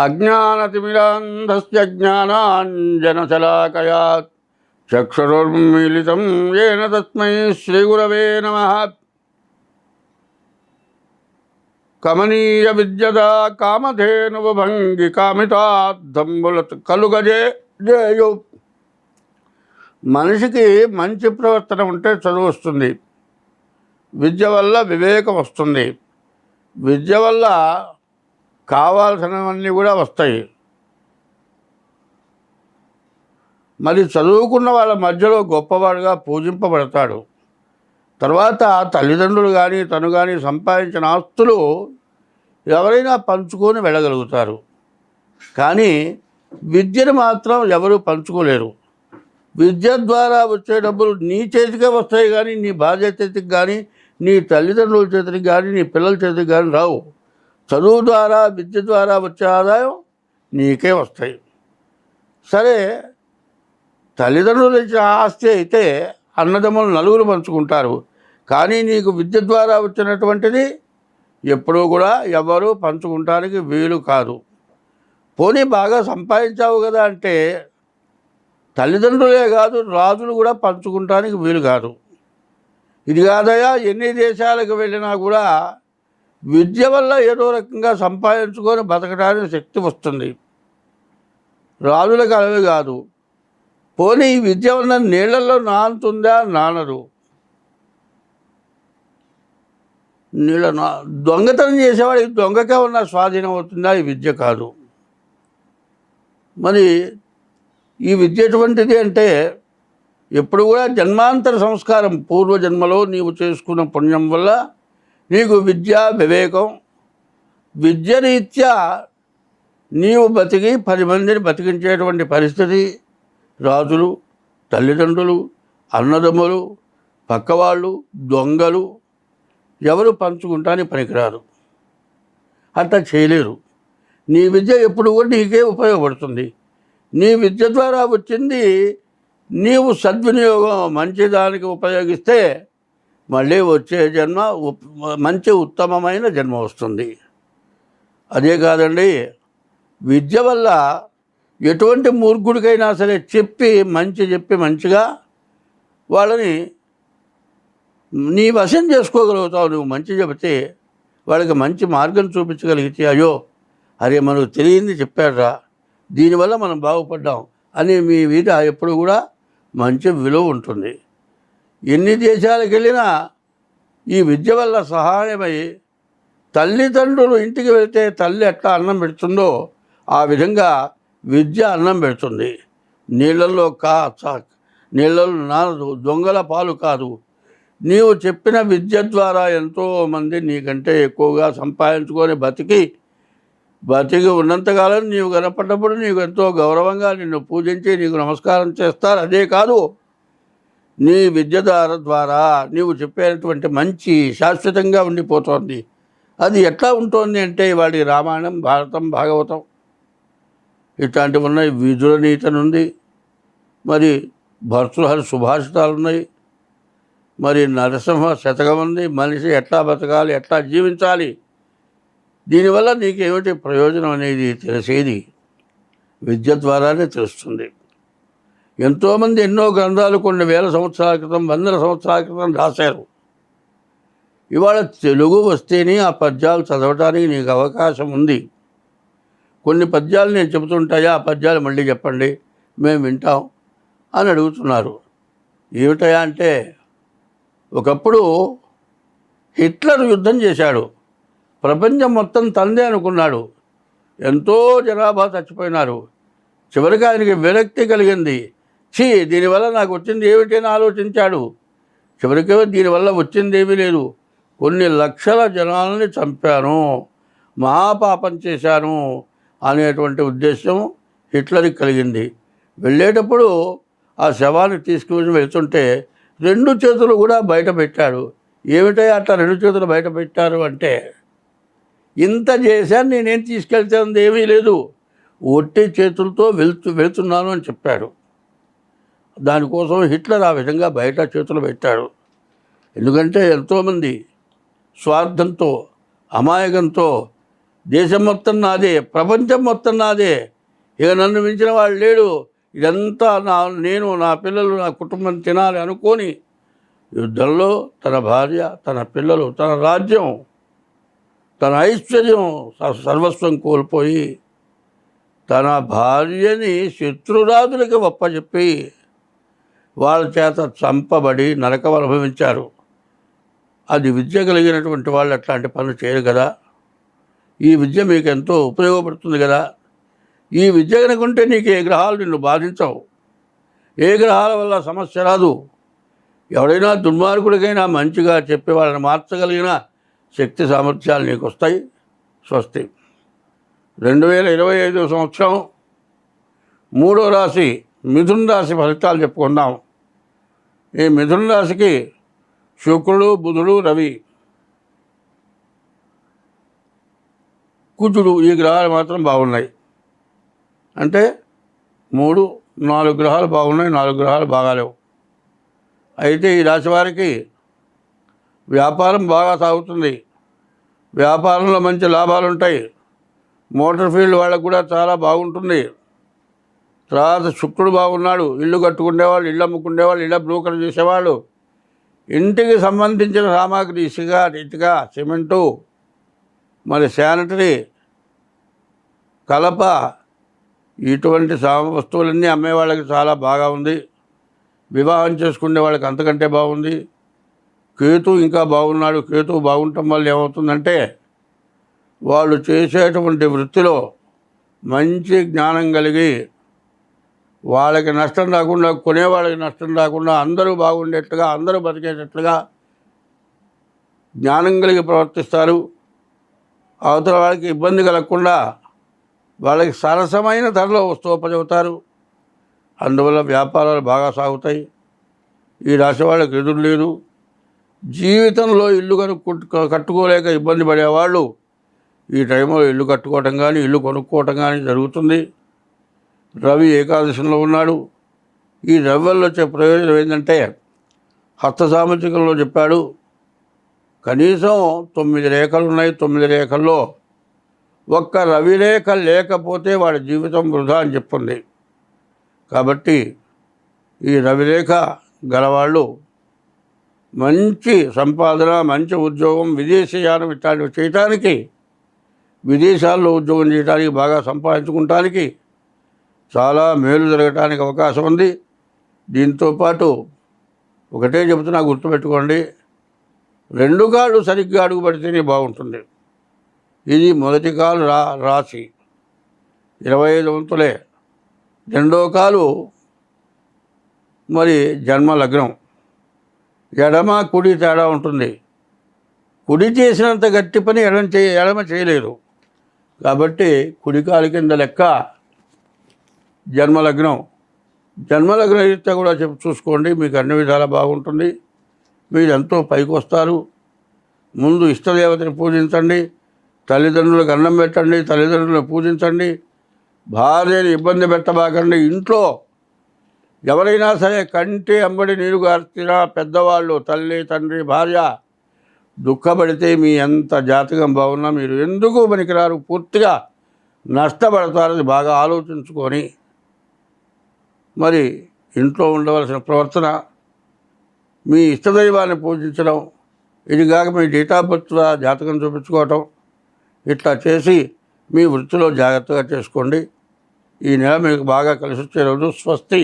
అజ్ఞానతిమిరాంధస్య జ్ఞానాంజనశలాకయా చక్షురున్మీలితం ఏన తస్మై శ్రీగురవే నమః. కమనీయ విద్యదా కామధేనుభంగి కామితార్థంబుల కలుగజే జేయు. మనిషికి మంచి ప్రవర్తన ఉంటే చదువు వస్తుంది, విద్య వల్ల వివేకం వస్తుంది, విద్య వల్ల కావాల్సినవన్నీ కూడా వస్తాయి. మరి చదువుకున్న వాళ్ళ మధ్యలో గొప్పవాడుగా పూజింపబడతాడు. తర్వాత తల్లిదండ్రులు కానీ తను కానీ సంపాదించిన ఆస్తులు ఎవరైనా పంచుకొని వెళ్ళగలుగుతారు. కానీ విద్యను మాత్రం ఎవరు పంచుకోలేరు. విద్య ద్వారా వచ్చే డబ్బులు నీ చేతికే వస్తాయి కానీ నీ భార్య చేతికి కానీ నీ తల్లిదండ్రుల చేతికి కానీ నీ పిల్లల చేతికి కానీ రావు. చదువు ద్వారా విద్య ద్వారా వచ్చే ఆదాయం నీకే వస్తాయి. సరే, తల్లిదండ్రులు ఇచ్చిన ఆస్తి అయితే అన్నదమ్ములు నలుగురు పంచుకుంటారు. కానీ నీకు విద్య ద్వారా వచ్చినటువంటిది ఎప్పుడూ కూడా ఎవరు పంచుకుంటానికి వీలు కాదు. పోనీ బాగా సంపాదించావు కదా అంటే తల్లిదండ్రులే కాదు రాజులు కూడా పంచుకుంటానికి వీలు కాదు. ఇది కాదయా, ఎన్ని దేశాలకు వెళ్ళినా కూడా విద్య వల్ల ఏదో రకంగా సంపాదించుకొని బతకడానికి శక్తి వస్తుంది. రాజులకు అలవి కాదు. పోనీ ఈ విద్య వల్ల నీళ్లలో నానుతుందా? నానదు. దొంగతనం చేసేవాడికి దొంగకే ఉన్న స్వాధీనం అవుతుందా? ఈ విద్య కాదు. మరి ఈ విద్య ఎటువంటిది అంటే ఎప్పుడు కూడా జన్మాంతర సంస్కారం, పూర్వజన్మలో నీవు చేసుకున్న పుణ్యం వల్ల నీకు విద్య వివేకం, విద్యరీత్యా నీవు బతికి 10 మందిని బతికించేటువంటి పరిస్థితి రాజులు, తల్లిదండ్రులు, అన్నదమ్ములు, పక్కవాళ్ళు, దొంగలు ఎవరు పంచుకుంటానికి పనికిరారు. అట్లా చేయలేరు. నీ విద్య ఎప్పుడు కూడా నీకే ఉపయోగపడుతుంది. నీ విద్య ద్వారా వచ్చింది నీవు సద్వినియోగం మంచిదానికి ఉపయోగిస్తే మళ్ళీ వచ్చే జన్మ మంచి ఉత్తమమైన జన్మ వస్తుంది. అదే కాదండి, విద్య వల్ల ఎటువంటి మూర్ఖుడికైనా సరే చెప్పి మంచిగా వాళ్ళని నీ వశం చేసుకోగలుగుతావు. నువ్వు మంచి చెబితే వాళ్ళకి మంచి మార్గం చూపించగలిగితే, అయ్యో అరే మనకు తెలియంది చెప్పాడురా, దీనివల్ల మనం బాగుపడ్డాం అని మీ మీద ఎప్పుడు కూడా మంచి విలువ ఉంటుంది. ఎన్ని దేశాలకు వెళ్ళినా ఈ విద్య వల్ల సహాయమై తల్లిదండ్రులు ఇంటికి వెళ్తే తల్లి ఎట్లా అన్నం పెడుతుందో ఆ విధంగా విద్య అన్నం పెడుతుంది. నీళ్ళల్లో నీళ్ళలో నానదు, దొంగల పాలు కాదు. నీవు చెప్పిన విద్య ద్వారా ఎంతోమంది నీకంటే ఎక్కువగా సంపాదించుకొని బతికి ఉన్నంతకాలం నీవు కనపడ్డప్పుడు నీకు ఎంతో గౌరవంగా నిన్ను పూజించి నీకు నమస్కారం చేస్తారు. అదే కాదు, నీ విద్య ద్వారా నీవు చెప్పేటువంటి మంచి శాశ్వతంగా ఉండిపోతుంది. అది ఎట్లా ఉంటుంది అంటే వాడి రామాయణం, భారతం, భాగవతం ఇట్లాంటివి ఉన్నాయి. విదుర నీతను ఉంది, మరి భర్తృహరి సుభాషితాలు ఉన్నాయి, మరి నరసింహ శతకం ఉంది. మనిషి ఎట్లా బతకాలి, ఎట్లా జీవించాలి, దీనివల్ల నీకేమిటి ప్రయోజనం అనేది తెలిసేది విద్య ద్వారానే తెలుస్తుంది. ఎంతోమంది ఎన్నో గ్రంథాలు కొన్ని వేల సంవత్సరాల క్రితం, వందల సంవత్సరాల క్రితం రాశారు. ఇవాళ తెలుగు వస్తేనే ఆ పద్యాలు చదవటానికి నీకు అవకాశం ఉంది. కొన్ని పద్యాలు నేను చెబుతుంటాయా, ఆ పద్యాలు మళ్ళీ చెప్పండి, మేము వింటాం అని అడుగుతున్నారు. ఏమిటయా అంటే, ఒకప్పుడు హిట్లర్ యుద్ధం చేశాడు. ప్రపంచం మొత్తం తందే అనుకున్నాడు. ఎంతో జనాభా చచ్చిపోయినారు. చివరికి ఆయనకి విరక్తి కలిగింది. దీనివల్ల నాకు వచ్చింది ఏమిటి అని ఆలోచించాడు. చివరికి దీనివల్ల వచ్చింది ఏమీ లేదు, కొన్ని లక్షల జనాలని చంపాను, మహాపాపం చేశాను అనేటువంటి ఉద్దేశం హిట్లర్కి కలిగింది. వెళ్ళేటప్పుడు ఆ శవాన్ని తీసుకుని వెళ్తుంటే 2 చేతులు కూడా బయట పెట్టాడు. ఏమిటో అట్లా 2 చేతులు బయట పెట్టారు అంటే, ఇంత చేశాను, నేనేం తీసుకెళ్తాను ఏమీ లేదు, ఒట్టి చేతులతో వెళ్తున్నాను అని చెప్పాడు. దానికోసం హిట్లర్ ఆ విధంగా బయట చేతులు పెట్టాడు. ఎందుకంటే ఎంతోమంది స్వార్థంతో, అమాయకంతో దేశం మొత్తం నాదే, ప్రపంచం మొత్తం నాదే, ఇక నన్ను మించిన వాడు లేడు, ఇదంతా నేను నా పిల్లలు నా కుటుంబం తినాలి అనుకొని యుద్ధంలో తన భార్య, తన పిల్లలు, తన రాజ్యం, తన ఐశ్వర్యం సర్వస్వం కోల్పోయి తన భార్యని శత్రురాజులకి ఒప్పచెప్పి వాళ్ళ చేత చంపబడి నరకం అనుభవించారు. అది విద్య కలిగినటువంటి వాళ్ళు అట్లాంటి పనులు చేయరు కదా. ఈ విద్య మీకు ఎంతో ఉపయోగపడుతుంది కదా. ఈ విద్య కనుకుంటే నీకు ఏ గ్రహాలు నిన్ను బాధించవు, ఏ గ్రహాల వల్ల సమస్య రాదు. ఎవడైనా దుర్మార్గుడికైనా మంచిగా చెప్పి వాళ్ళని మార్చగలిగిన శక్తి సామర్థ్యాలు నీకు వస్తాయి. స్వస్తి. 2025 సంవత్సరం 3వ రాశి మిథున రాశి ఫలితాలు చెప్పుకుందాం. ఈ మిథున రాశికి శుక్రుడు, బుధుడు, రవి, కుజుడు ఈ గ్రహాలు మాత్రం బాగున్నాయి. అంటే 3, 4 గ్రహాలు బాగున్నాయి, 4 గ్రహాలు బాగాలేవు. అయితే ఈ రాశి వారికి వ్యాపారం బాగా సాగుతుంది, వ్యాపారంలో మంచి లాభాలు ఉంటాయి. మోటార్ ఫీల్డ్ వాళ్ళకు కూడా చాలా బాగుంటుంది. తర్వాత శుక్రుడు బాగున్నాడు, ఇల్లు కట్టుకునేవాళ్ళు, ఇల్లు అమ్ముకునేవాళ్ళు, ఇళ్ళ బ్రోకర్ చేసేవాళ్ళు, ఇంటికి సంబంధించిన సామాగ్రి ఇటుక, సిమెంటు, మరి శానిటరీ, కలప, ఇటువంటి వస్తువులన్నీ అమ్మేవాళ్ళకి చాలా బాగా ఉంది. వివాహం చేసుకునే వాళ్ళకి అంతకంటే బాగుంది. కేతు ఇంకా బాగున్నాడు. కేతు బాగుండటం వల్ల ఏమవుతుందంటే వాళ్ళు చేసేటువంటి వృత్తిలో మంచి జ్ఞానం కలిగి వాళ్ళకి నష్టం రాకుండా, కొనేవాళ్ళకి నష్టం రాకుండా, అందరూ బాగుండేట్లుగా, అందరూ బతికేటట్లుగా జ్ఞానం కలిగి ప్రవర్తిస్తారు. అవతల వాళ్ళకి ఇబ్బంది కలగకుండా వాళ్ళకి సరసమైన ధరలో వస్తువుపజవుతారు. అందువల్ల వ్యాపారాలు బాగా సాగుతాయి. ఈ రాశి వాళ్ళకి ఎదురు లేదు. జీవితంలో ఇల్లు కట్టుకోలేక ఇబ్బంది పడేవాళ్ళు ఈ టైంలో ఇల్లు కట్టుకోవటం కానీ, ఇల్లు కొనుక్కోవటం కానీ జరుగుతుంది. రవి ఏకాదశంలో ఉన్నాడు. ఈ రవి వల్ల వచ్చే ప్రయోజనం ఏంటంటే హస్త సాముద్రికంలో చెప్పాడు, కనీసం 9 రేఖలు ఉన్నాయి. 9 రేఖల్లో ఒక్క రవి రేఖ లేకపోతే వాడి జీవితం వృధా అని చెప్తుంది. కాబట్టి ఈ రవిరేఖ గలవాళ్ళు మంచి సంపాదన, మంచి ఉద్యోగం, విదేశీయానం ఇట్లాంటివి చేయటానికి, విదేశాల్లో ఉద్యోగం చేయడానికి, బాగా సంపాదించుకోవటానికి చాలా మేలు జరగటానికి అవకాశం ఉంది. దీంతోపాటు ఒకటే చెబుతున్నా, గుర్తుపెట్టుకోండి, 2 కాళ్ళు సరిగ్గా అడుగు పడితేనే బాగుంటుంది. ఇది మొదటి కాలు రాశి 25 వంతులే. 2వ కాలు మరి జన్మ లగ్నం. ఎడమ కుడి తేడా ఉంటుంది. కుడి చేసినంత గట్టి పని ఎడమ చేయలేదు. కాబట్టి కుడి కాలు కింద లెక్క జన్మలగ్నం. జన్మలగ్నం రీత్యా కూడా చూసుకోండి, మీకు అన్ని విధాలా బాగుంటుంది. మీరు ఎంతో పైకి వస్తారు. ముందు ఇష్టదేవతని పూజించండి, తల్లిదండ్రులకు అన్నం పెట్టండి, తల్లిదండ్రులను పూజించండి, భార్యని ఇబ్బంది పెట్టబాకండి. ఇంట్లో ఎవరైనా సరే కంటి అంబడి నీరు గార్చినా పెద్దవాళ్ళు, తల్లి, తండ్రి, భార్య దుఃఖపడితే మీ ఎంత జాతకం బాగున్నా మీరు ఎందుకు పనికిరారు, పూర్తిగా నష్టపడతారని బాగా ఆలోచించుకొని మరి ఇంట్లో ఉండవలసిన ప్రవర్తన, మీ ఇష్టదైవాన్ని పూజించడం, ఇది కాక మీ డేట్ ఆఫ్ బర్త్ జాతకం చూపించుకోవటం, ఇట్లా చేసి మీ వృత్తిలో జాగ్రత్తగా చేసుకోండి. ఈ నెల మీకు బాగా కలిసి వచ్చే రోజు. స్వస్తి.